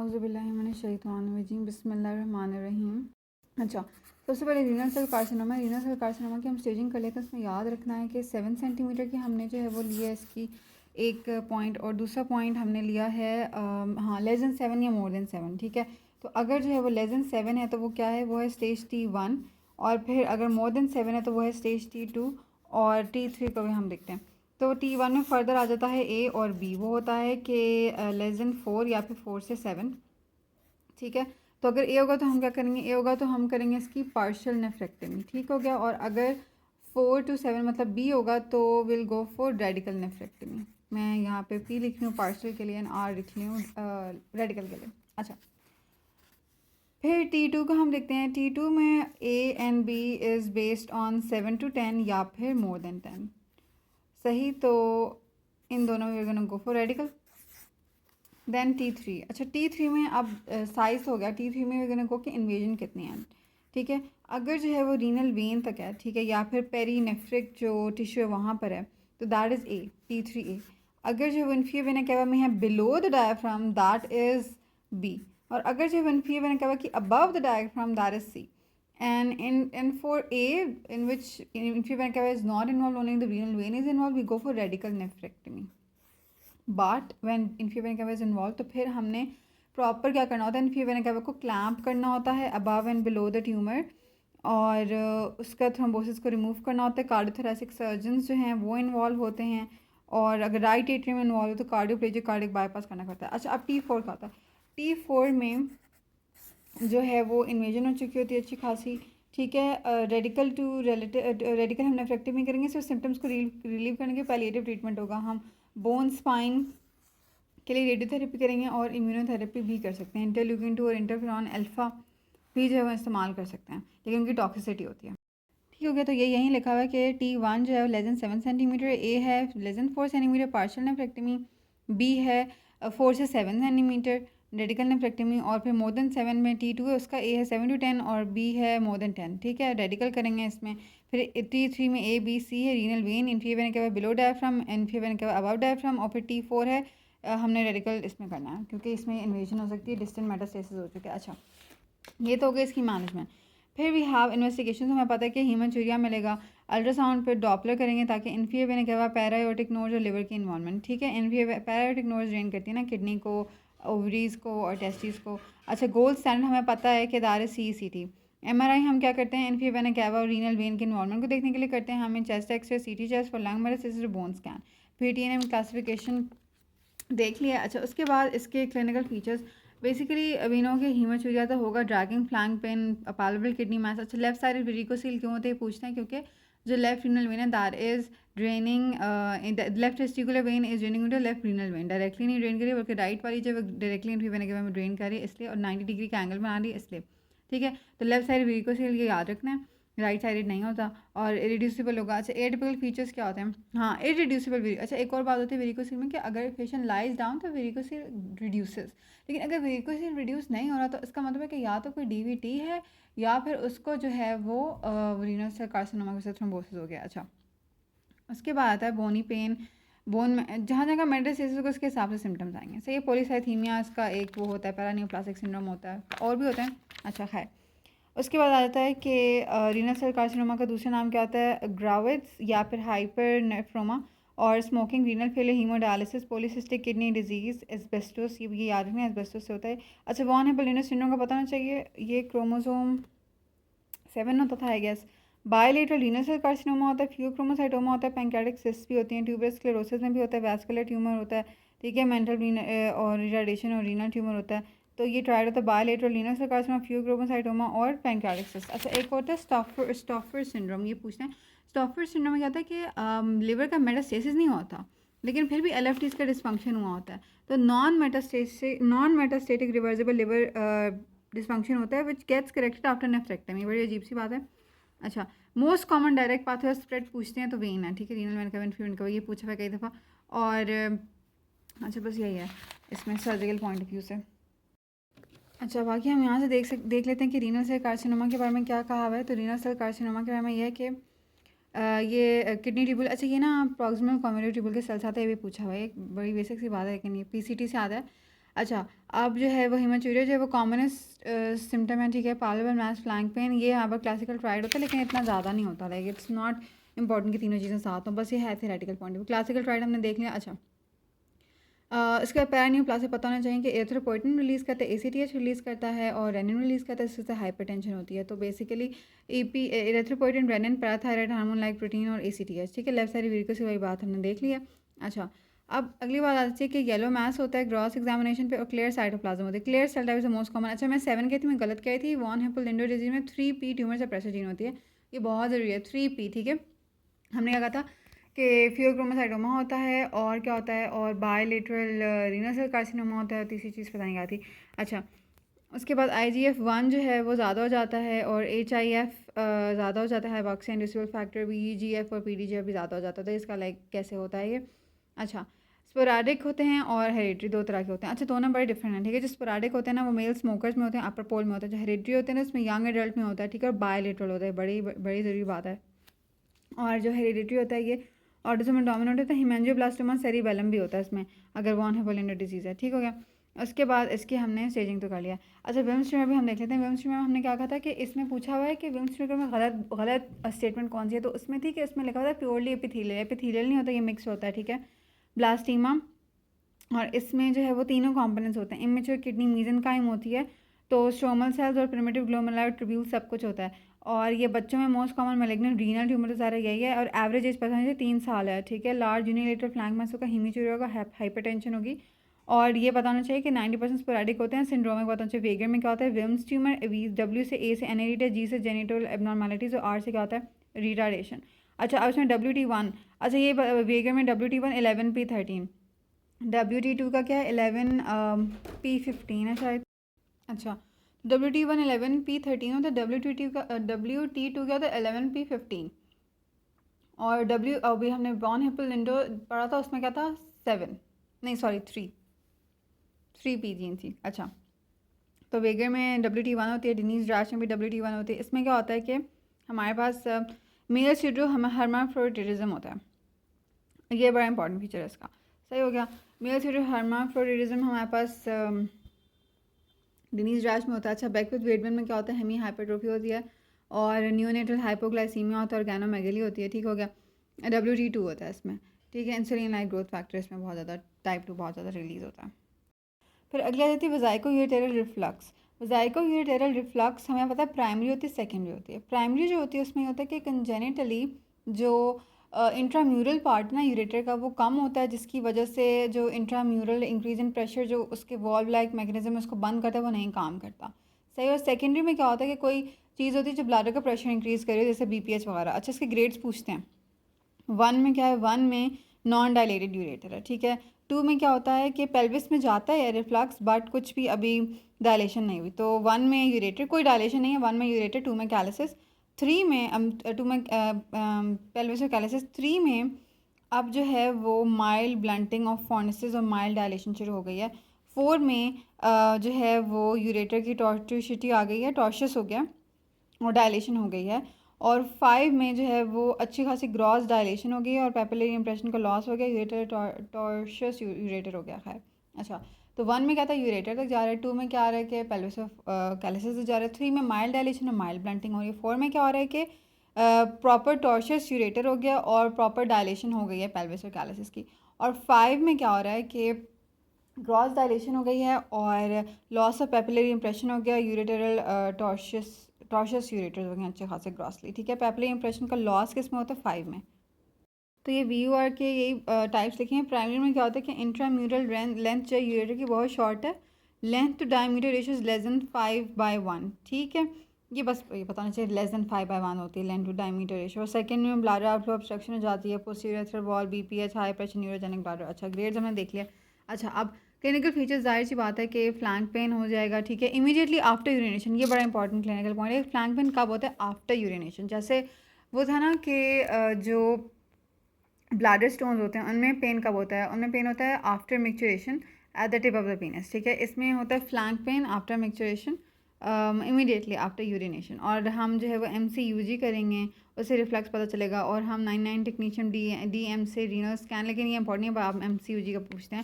औज़ुबिल्लाहिमिनश्शैतानिर्रजीम बिस्मिल्लाहिर्रहमानिर्रहीम। अच्छा, सबसे पहले रीनल सेल कार्सिनोमा की हम स्टेजिंग कर लेते हैं। उसमें याद रखना है कि 7 सेंटीमीटर की हमने जो है वो लिया है इसकी एक पॉइंट, और दूसरा पॉइंट हमने लिया है हाँ लेस दैन 7 या मोर देन 7। ठीक है, तो अगर जो है वो लेस दैन 7 है तो वो क्या है, वो है स्टेज T1, और फिर अगर मोर देन 7 है तो वो है स्टेज T2, और T3 को भी हम देखते हैं। तो T1 में फ़र्दर आ जाता है ए और बी, वो होता है कि लेस दैन 4 या फिर 4 से 7। ठीक है, तो अगर ए होगा तो हम क्या करेंगे, ए होगा तो हम करेंगे इसकी पार्शियल नेफ्रेक्टमी। ठीक हो गया, और अगर 4 to 7 मतलब बी होगा तो will go for radical nephrectomy. मैं यहाँ पे पी लिख रही हूँ पार्शियल के लिए, एंड आर लिख रही हूँ रेडिकल के लिए। अच्छा, फिर T2 को हम देखते हैं। T2 में A and B is based on 7 to 10 या फिर मोर देन 10। सही, तो इन दोनों में gonna go for radical. Then T3। अच्छा, T3 में अब साइज हो गया। T3 में गोना गो कि इन्वेजन कितनी है। ठीक है, अगर जो है वो रीनल वेन तक है, ठीक है, या फिर पेरीनेफ्रिक जो टिश्यू है वहाँ पर है, तो दैट इज़ ए, T3A। अगर जो है वो इन्फीरियर वेना कैवा में है below the diaphragm, that is B. और अगर जो है इन्फीरियर वेना कैवा की above the diaphragm, that is C. And for A, in which inferior vena cava is not involved, only the renal vein is involved, we go for radical nephrectomy. But when inferior vena cava is involved, तो फिर हमने proper क्या करना होता है, inferior vena cava को clamp करना होता है above and below the tumor, और उसका थ्रोम्बोसिस को रिमूव करना होता है। कार्डियोथोरेसिक सर्जन्स जो हैं वो इन्वॉल्व होते हैं, और अगर राइट एट्रियम इन्वॉल्व हो तो कार्डियोप्लेजिक कार्डियक बाईपास करना पड़ता है। अच्छा, अब T4 का होता है। T4 में जो है वो इन्वेजन हो चुकी होती है अच्छी खासी। ठीक है, रेडिकल हम नेफ्रेक्टमी करेंगे, सिर्फ सिम्टम्स को रिलीव करने के पैलिएटिव ट्रीटमेंट होगा। हम बोन स्पाइन के लिए रेडियोथेरेपी करेंगे, और इम्यूनोथेरेपी भी कर सकते हैं। इंटरल्यूकिन 2 और इंटरफेरॉन अल्फ़ा भी जो है वो इस्तेमाल कर सकते हैं, लेकिन उनकी टॉक्सिसिटी होती है। ठीक हो गया, तो ये यहीं लिखा हुआ है कि T1 जो है लेस दैन 7 सेंटीमीटर, ए है less than 4 centimetre partial nephrectomy, B है 4 से 7 सेंटीमीटर रेडिकल नेफ्रेक्टमी, और फिर मोर देन 7 में T2 है, उसका ए है 7 to 10 और बी है मोर देन 10। ठीक है, रेडिकल करेंगे इसमें। फिर T3 में ए बी सी है renal vein, inferior vena cava below diaphragm, inferior vena cava above diaphragm, और फिर T4 है हमने रेडिकल इसमें करना है, क्योंकि इसमें इन्वेजन हो सकती है, डिस्टेंट मेटास्टेसिस हो चुके हैं। अच्छा, ये तो हो गई इसकी मैनेजमेंट। फिर वी हैव इन्वेस्टिगेशन। हमें पता है कि हीमोचूरिया मिलेगा, अल्ट्रासाउंड पर डॉपलर करेंगे ताकि इन्फीरियर वेना कैवा, पैरायोटिक नोड्स और लिवर की इन्वॉल्वमेंट। ठीक है, इन्फीरियर पैरायोटिक नोड्स ड्रेन करती है ना किडनी को, ओवरीज को और टेस्टिस को। अच्छा, गोल्ड स्टैंडर्ड हमें पता है कि दार CCT। MRI हम क्या करते हैं, इन्फीरियर वेना कैवा और रीनल वेन के इन्वॉल्वमेंट को देखने के लिए करते हैं। हमें chest X-ray, CT chest for lung metastasis, bone scan, PTNM classification देख लिया। अच्छा, उसके बाद इसके क्लिनिकल फीचर्स बेसिकली वीनो के हीमोचूरिया तो होगा, dragging, flank pain, palpable kidney mass. अच्छा, लेफ्ट साइड वेरिकोसील क्यों होते हैं पूछते हैं, क्योंकि जो लेफ्ट रीनल वेन है that is draining, left testicular vein is draining to left renal vein, directly नहीं ड्रेन करी बल्कि राइट वाली जो डायरेक्टली इनफी वेन के ड्रेन कर रही है इसलिए, और 90 डिग्री का एंगल बना रही है इसलिए। ठीक है, तो लेफ्ट साइड वेरिकोसील ये याद रखना है, राइट साइड नहीं होता, और इरिड्यूसिबल होगा। अच्छा, एटिपिकल फीचर्स क्या होते हैं, हाँ इरिड्यूसिबल। अच्छा, एक और बात होती है वेरिकोसील में कि अगर पेशेंट लाइज डाउन तो वेरिकोसील रिड्यूसेस, लेकिन अगर वेरिकोसील रिड्यूस नहीं हो रहा तो इसका मतलब है कि या तो कोई DVT है या फिर उसको जो है वो रीनल सेल कार्सिनोमा के साथ थ्रोम्बोसिस हो गया। अच्छा, उसके बाद आता है बोनी पेन, बोन में जहाँ जगह मेटास्टेसिस होगा उसके हिसाब से सिम्टम्स आएंगे। सही है, पॉलीसाइथीमिया इसका एक वो होता है, पैरानियोप्लास्टिक सिंड्रोम होता है, और भी होते हैं। अच्छा, खैर उसके बाद आ जाता है कि रीनल सेल कार्सिनोमा का दूसरा नाम क्या होता है, ग्राविट्स या फिर हाइपर नेफ्रोमा, और smoking, renal failure, haemodialysis, polycystic kidney disease, asbestos, ये याद रखना एस्बेस्टोस से होता है। अच्छा, वॉन हेपेलिनो सिंड्रोम का पता होना चाहिए, ये क्रोमोसोम 7 होता था I guess. Bilateral renal cell carcinoma होता है, फियोक्रोमोसाइटोमा होता है, पैंक्रियाटिक सिस्ट भी होती हैं, ट्यूबरस स्क्लेरोसिस में भी होता है, वैस्कुलर ट्यूमर होता है। ठीक है, मेंटल और रिटार्डेशन और रीनल ट्यूमर होता है। तो ये ट्राइड होता है bilateral renal cell carcinoma, pheochromocytoma और पैंक्रियाटिक सिस्ट। अच्छा, एक होता है स्टॉफर सिंड्रोम, ये पूछते हैं स्टॉफर सिंड्रोम में क्या होता है कि लिवर का मेटास्टेसिस नहीं होता, लेकिन फिर भी LFTs का डिस्फंक्शन हुआ होता है। तो non metastatic reversible liver dysfunction होता है which gets corrected after nephrectomy. बड़ी अजीब सी बात है। अच्छा, most common direct pathway spread पूछते हैं तो वेन है। ठीक है, रीनल वेन का, इन्फीरियर का, ये पूछा हुआ कई दफ़ा। और अच्छा, बस यही है इसमें सर्जिकल पॉइंट ऑफ व्यू से। अच्छा, बाकी हम यहाँ से देख लेते हैं कि रीनल सेल कार्सिनोमा के बारे में क्या कहा हुआ है। तो रीनल सेल कार्सिनोमा के बारे में यह है कि ये किडनी ट्यूबुल, अच्छा ये ना प्रॉक्सिमल कॉम्यूनिटी ट्यूबुल के सेल्स आते हैं, ये भी पूछा हुआ है, एक बड़ी बेसिक सी बात है, लेकिन ये PCT से आता है। अच्छा, अब जो है वो हेमाचूरिया जो है वो कॉमनेस्ट सिम्टम है, ठीक है। पालेबल मास, फ्लैंक पेन, ये यहाँ पर क्लासिकल ट्राइड होता है, लेकिन इतना ज़्यादा नहीं होता। लाइक इट्स नॉट इंपॉर्टेंट कि तीनों चीज़ें साथ हों, बस ये है theoretical point of. Classical tried हमने देख लिया। अच्छा, इसके बाद पैरान्यूप्लासिया पता होना चाहिए कि एरिथ्रोपोइटिन रिलीज़ करता है, एसीटीएच रिलीज़ करता है और रेनिन रिलीज़ करता है, इससे हाइपरटेंशन होती है। तो basically erythropoietin, renin, parathyroid hormone like protein और एसीटीएच, ठीक है। लेफ्ट साइड वीरिकोस की वही बात हमने देख लिया। अच्छा, अब अगली बात आती है कि येलो मैस होता है ग्रॉस एग्जामिनेशन पे और क्लियर साइटोप्लाज्म होती है। Clear cell type is most common. अच्छा, मैं 7 कहती मैं गलत कही थी। वॉन हिप्पोलिंडो डिजीज में 3P ट्यूमर से प्रेशर जीन होती है, ये बहुत ज़रूरी है। 3P, ठीक है। हमने क्या कहा था कि फियोक्रोमोसाइटोमा होता है और क्या होता है, और बायलेटरल रीनल सेल कार्सिनोमा होता है, तीसरी चीज़ पता नहीं क्या थी। अच्छा, उसके बाद IGF-1 जो है वो ज़्यादा हो जाता है और HIF ज़्यादा हो जाता है, हाइपॉक्सी इंड्यूसिबल फैक्टर VEGF और PDGF भी ज़्यादा हो जाता है। तो इसका लाइक कैसे होता है ये। अच्छा, स्पोराडिक होते हैं और हेरिडिटरी, दो तरह के होते हैं। अच्छा, दोनों बड़े डिफरेंट हैं, ठीक है। जो स्पोराडिक होते हैं ना वो मेल स्मोकर्स में होते हैं, अपर पोल में होते हैं। जो हेरिडिटरी होते हैं ना उसमें यंग एडल्ट में होता है, ठीक है। और बायलेटरल होता है, बड़ी बड़ी ज़रूरी बात है। और जो हेरिडिटरी होता है ये ऑटोसोमल डोमिनेंट होता है। हेमेंजियोब्लास्टोमा सेरिबेलम भी होता है इसमें, अगर वॉन हिप्पोलिंडो डिजीज़ है, ठीक हो गया। उसके बाद इसकी हमने स्टेजिंग तो कर लिया। अच्छा, विम्स ट्यूमर भी हम देख लेते हैं। विम्स ट्यूमर में हमने क्या कहा था कि इसमें पूछा हुआ है कि विम्स ट्यूमर में गलत स्टेटमेंट कौन सी है, तो उसमें थी कि इसमें लिखा हुआ था प्योरली एपिथेलियल। एपिथेलियल नहीं होता, ये मिक्स होता है, ठीक है। ब्लास्टीमा, और इसमें जो है वो तीनों कंपोनेंट्स होते हैं। इमेच्योर किडनी मीजेनकाइम होती है, तो स्ट्रोमल सेल्स और प्रिमिटिव ग्लोमेरुलर ट्यूब्यूल सब कुछ होता है। और ये बच्चों में most common malignant renal tumour तो सारा यही है। और एवरेज एज पता है 3 साल है, ठीक है। लार्ज यूनिलेटरल फ्लैंक मसल का हेमीचूरिया होगा, हाइपरटेंशन होगी। और ये बताना चाहिए कि 90% स्पोरेडिक होते हैं। सिंड्रोमिक बताना चाहिए। वेगर में क्या होता है, विम्स ट्यूमर, W से A से एनेरिटा, G से जेनिटल एबनॉर्मेलिटीज और R से क्या होता है, रिटार्डेशन। अच्छा, अब इसमें WT1, अच्छा ये वेगर में WT1 11P13, WT2 का क्या है 11P15 है शायद। अच्छा, WT1 11P13 होता है, WT2 क्या होता है 11P15। और अभी हमने बॉर्न हिप्पोलिंडो पढ़ा था, उसमें क्या था 7, नहीं सॉरी 3P जीन थी। अच्छा, तो वेगर में WT1 होती है, डिनीज ड्राश में भी WT1 होती है। इसमें क्या होता है कि हमारे पास मेल सीड्रो हर्माफ्रोडिटिज्म होता है, ये बड़ा इंपॉर्टेंट फीचर है इसका। सही हो गया। मेल सीड्रो हर्माफ्रोडिटिज्म हमारे पास डिनीज ड्राश में होता है। अच्छा, बैकविथ वेडमैन में क्या होता है, हेमी हाइपरट्रोफी होती है और न्यूनेटल हाइपोग्लाइसीमिया होता है और गैनोमेगेली होती है, ठीक हो गया। WT2 होता है इसमें, ठीक है। इंसुलिन लाइक ग्रोथ फैक्टर इसमें बहुत ज़्यादा, टाइप 2 बहुत ज़्यादा रिलीज़ होता है। फिर अगली आ जाती है वज़ाइको यूरिटेरल रिफ्लक्स। वज़ाइको यूरिटेरल रिफ्लक्स हमें पता है प्राइमरी होती है, सेकेंडरी होती है। प्राइमरी जो होती है उसमें होता है कि कंजेनिटली जो इंट्राम्यूरल पार्ट ना यूरेटर का वो कम होता है, जिसकी वजह से जो इंट्राम्यूरल इंक्रीज इन प्रेशर जो उसके वॉल्व लाइक मैकेनिज्म उसको बंद करता है वो नहीं काम करता, सही। और सेकेंडरी में क्या होता है कि कोई चीज़ होती है जो ब्लडर का प्रेशर इंक्रीज़ करे, जैसे BPH वगैरह। अच्छा, इसके ग्रेड्स पूछते हैं। 1 में क्या है, 1 में नॉन डायलेटेड यूरेटर है, ठीक है। 2 में क्या होता है कि पेल्विस में जाता है रिफ्लक्स बट कुछ भी अभी डायलेशन नहीं हुई, तो 1 में यूरेटर कोई डायलेशन नहीं है, 1 में यूरेटर, 2 में कैलिसिस, 3 में 2 में पेल्विस और कैलिसिस, 3 में अब जो है वो माइल्ड ब्लंटिंग ऑफ फॉर्निसिस और माइल्ड डायलेशन शुरू हो गई है। 4 में जो है वो यूरेटर की टॉर्टुसिटी आ गई है, टॉर्शस हो गया और डायलेशन हो गई है। और 5 में जो है वो अच्छी खासी ग्रॉस डायलेशन हो गई है और पेपिलरी इंप्रेशन का लॉस हो गया, यूरेटर टॉर्शस यूरेटर हो गया, खैर। अच्छा, तो 1 में क्या था, यूरेटर तक जा रहा है। 2 में क्या आ रहा है कि पेल्विस ऑफ कैलिसिस तक जा रहा है। 3 में माइल्ड डायलेशन और माइल्ड ब्लंटिंग हो रही है। 4 में क्या हो रहा है कि प्रॉपर टॉर्शस यूरेटर हो गया और प्रॉपर डायलेशन हो गई है पेल्विस और कैलिसिस की। और 5 में क्या हो रहा है कि ग्रॉस डायलेशन हो गई है और लॉस ऑफ पेपिलरी इंप्रेशन हो गया, यूरेटरल टॉर्शस यूरेटर्स हो गए अच्छे खासे ग्रॉसली, ठीक है। पेपिलरी इंप्रेशन का लॉस किस में होता है, 5 में। तो ये VUR के यही टाइप्स लिखे हैं। प्राइमरी में क्या होता है कि इंट्राम्यूरल लेंथ जो यूरेटर की बहुत शॉर्ट है, length to diameter ratio less than 5/1, ठीक है। ये बस ये बताना चाहिए, लेस देन 5/1 होती है लेंथ टू डायमीटर रेशियो। और सेकेंड में ब्लैडर आउटफ्लो ऑब्स्ट्रक्शन हो जाती है, posterior wall, BPH, high pressure neurogenic bladder. अच्छा, ग्रेड्स हमने देख लिया। अच्छा, अब क्लिनिकल फीचर्स जाहिर सी बात है कि फ्लैंक पेन हो जाएगा, ठीक है, इमीडिएटली आफ्टर यूरिनेशन। ये बड़ा इंपॉर्टेंट क्लिनिकल पॉइंट है। फ्लैंक पेन कब होता है, आफ्टर यूरिनेशन। जैसे वो था ना कि जो ब्लैडर स्टोन्स होते हैं उनमें पेन कब होता है, उनमें पेन होता है after micturition at the tip of the पीनस, ठीक है। इसमें होता है flank pain after micturition, immediately after urination. और हम जो है वो MCUG करेंगे, उससे रिफ्लेक्स पता चलेगा। और हम 99 टेक्नीशियन DM से रीनल स्कैन, लेकिन ये इंपॉर्टेंट है, आप MCUG का पूछते हैं।